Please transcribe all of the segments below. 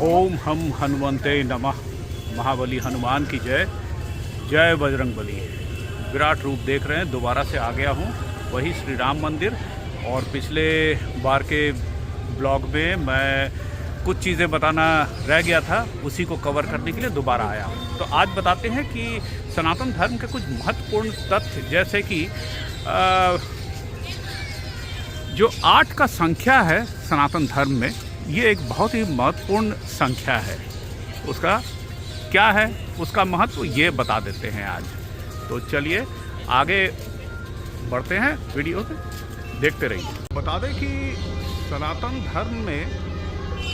ओम हम हनुमंते नमः। महाबली हनुमान की जय। जय बजरंग बली। विराट रूप देख रहे हैं, दोबारा से आ गया हूँ वही श्री राम मंदिर। और पिछले बार के ब्लॉग में मैं कुछ चीज़ें बताना रह गया था, उसी को कवर करने के लिए दोबारा आया हूँ। तो आज बताते हैं कि सनातन धर्म के कुछ महत्वपूर्ण तथ्य, जैसे कि जो 8 का संख्या है सनातन धर्म में, ये एक बहुत ही महत्वपूर्ण संख्या है। उसका क्या है, उसका महत्व ये बता देते हैं आज। तो चलिए आगे बढ़ते हैं, वीडियो में देखते रहिए। बता दें कि सनातन धर्म में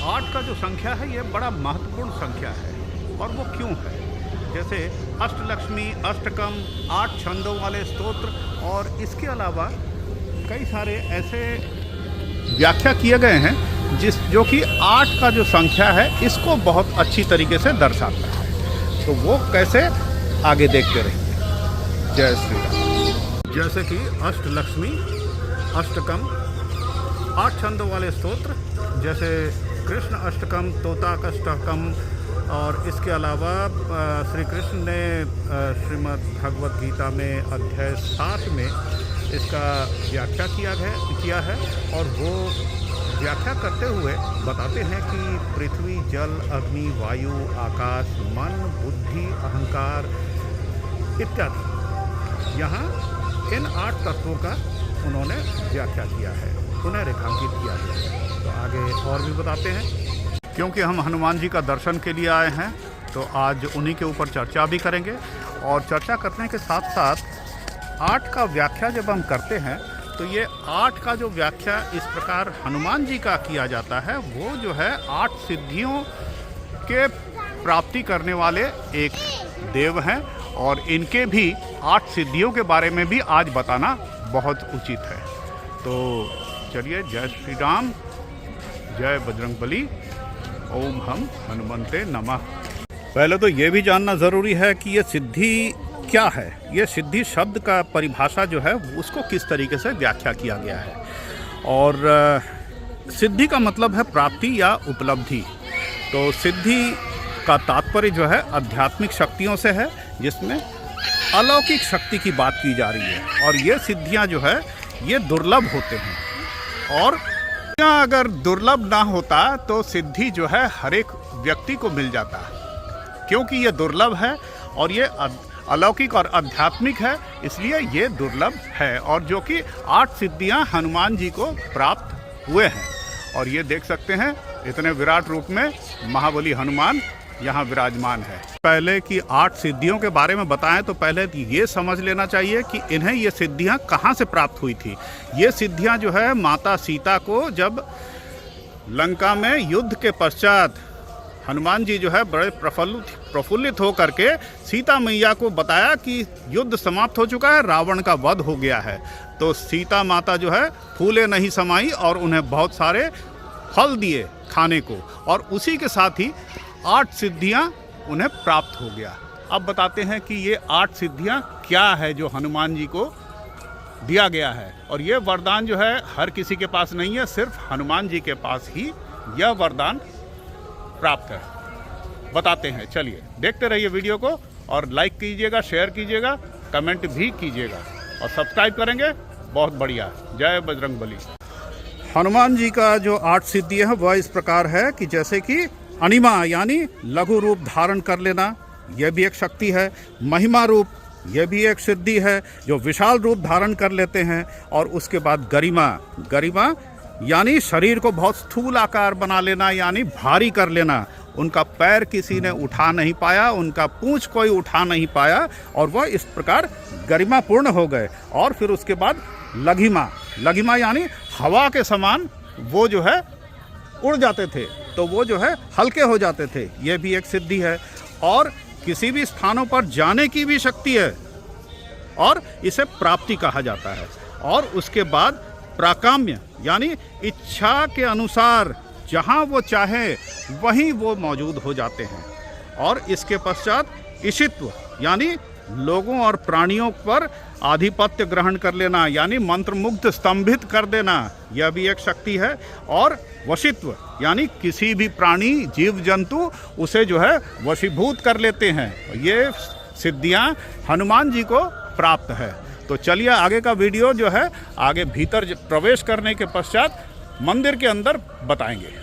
8 का जो संख्या है ये बड़ा महत्वपूर्ण संख्या है। और वो क्यों है? जैसे अष्टलक्ष्मी, अष्टकम, 8 छंदों वाले स्तोत्र, और इसके अलावा कई सारे ऐसे व्याख्या किए गए हैं जो कि 8 का जो संख्या है इसको बहुत अच्छी तरीके से दर्शाता है। तो वो कैसे, आगे देखते रहिए। जय श्री राम। जैसे कि अष्टलक्ष्मी, अष्टकम, 8 छंदों वाले स्तोत्र, जैसे कृष्ण अष्टकम, तोताकष्टकम, और इसके अलावा श्री कृष्ण ने श्रीमद् भगवद गीता में अध्याय 7 में इसका व्याख्या किया है। और वो व्याख्या करते हुए बताते हैं कि पृथ्वी, जल, अग्नि, वायु, आकाश, मन, बुद्धि, अहंकार इत्यादि, यहाँ इन 8 तत्वों का उन्होंने व्याख्या किया है, उन्हें रेखांकित किया गया है। तो आगे और भी बताते हैं। क्योंकि हम हनुमान जी का दर्शन के लिए आए हैं, तो आज उन्हीं के ऊपर चर्चा भी करेंगे। और चर्चा करने के साथ साथ 8 का व्याख्या जब हम करते हैं, तो ये 8 का जो व्याख्या इस प्रकार हनुमान जी का किया जाता है, वो जो है 8 सिद्धियों के प्राप्ति करने वाले एक देव हैं। और इनके भी 8 सिद्धियों के बारे में भी आज बताना बहुत उचित है। तो चलिए, जय श्री राम, जय बजरंग बली, ओम हम हनुमंते नमः। पहले तो ये भी जानना ज़रूरी है कि ये सिद्धि क्या है। ये सिद्धि शब्द का परिभाषा जो है उसको किस तरीके से व्याख्या किया गया है। और सिद्धि का मतलब है प्राप्ति या उपलब्धि। तो सिद्धि का तात्पर्य जो है आध्यात्मिक शक्तियों से है, जिसमें अलौकिक शक्ति की बात की जा रही है। और ये सिद्धियां जो है ये दुर्लभ होते हैं। और अगर दुर्लभ ना होता तो सिद्धि जो है हर एक व्यक्ति को मिल जाता, क्योंकि ये दुर्लभ है और ये अलौकिक और आध्यात्मिक है, इसलिए ये दुर्लभ है। और जो कि 8 सिद्धियां हनुमान जी को प्राप्त हुए हैं। और ये देख सकते हैं, इतने विराट रूप में महाबली हनुमान यहाँ विराजमान है। पहले की 8 सिद्धियों के बारे में बताएं तो पहले ये समझ लेना चाहिए कि इन्हें ये सिद्धियां कहाँ से प्राप्त हुई थी। ये सिद्धियां जो है माता सीता को जब लंका में युद्ध के पश्चात हनुमान जी जो है बड़े प्रफुल्लित हो करके सीता मैया को बताया कि युद्ध समाप्त हो चुका है, रावण का वध हो गया है। तो सीता माता जो है फूले नहीं समाई और उन्हें बहुत सारे फल दिए खाने को, और उसी के साथ ही 8 सिद्धियां उन्हें प्राप्त हो गया। अब बताते हैं कि ये 8 सिद्धियां क्या है जो हनुमान जी को दिया गया है। और ये वरदान जो है हर किसी के पास नहीं है, सिर्फ हनुमान जी के पास ही यह वरदान प्राप्त है। बताते हैं, चलिए देखते रहिए वीडियो को, और लाइक कीजिएगा, शेयर कीजिएगा, कमेंट भी कीजिएगा, और सब्सक्राइब करेंगे, बहुत बढ़िया। जय बजरंग बली। हनुमान जी का जो 8 सिद्धियां हैं वह इस प्रकार है कि जैसे कि अनिमा यानी लघु रूप धारण कर लेना, यह भी एक शक्ति है। महिमा रूप, यह भी एक सिद्धि है, जो विशाल रूप धारण कर लेते हैं। और उसके बाद गरिमा, गरिमा यानी शरीर को बहुत स्थूल आकार बना लेना, यानी भारी कर लेना। उनका पैर किसी ने उठा नहीं पाया, उनका पूंछ कोई उठा नहीं पाया, और वह इस प्रकार गरिमा पूर्ण हो गए। और फिर उसके बाद लघिमा, लघिमा यानी हवा के समान वो जो है उड़ जाते थे, तो वो जो है हल्के हो जाते थे, ये भी एक सिद्धि है। और किसी भी स्थानों पर जाने की भी शक्ति है, और इसे प्राप्ति कहा जाता है। और उसके बाद प्राकाम्य यानी इच्छा के अनुसार जहाँ वो चाहे वहीं वो मौजूद हो जाते हैं। और इसके पश्चात ईशित्व यानी लोगों और प्राणियों पर आधिपत्य ग्रहण कर लेना, यानी मंत्रमुग्ध स्तंभित कर देना, यह भी एक शक्ति है। और वशित्व, यानी किसी भी प्राणी जीव जंतु उसे जो है वशीभूत कर लेते हैं। ये सिद्धियां हनुमान जी को प्राप्त है। तो चलिए आगे का वीडियो जो है आगे भीतर प्रवेश करने के पश्चात मंदिर के अंदर बताएंगे।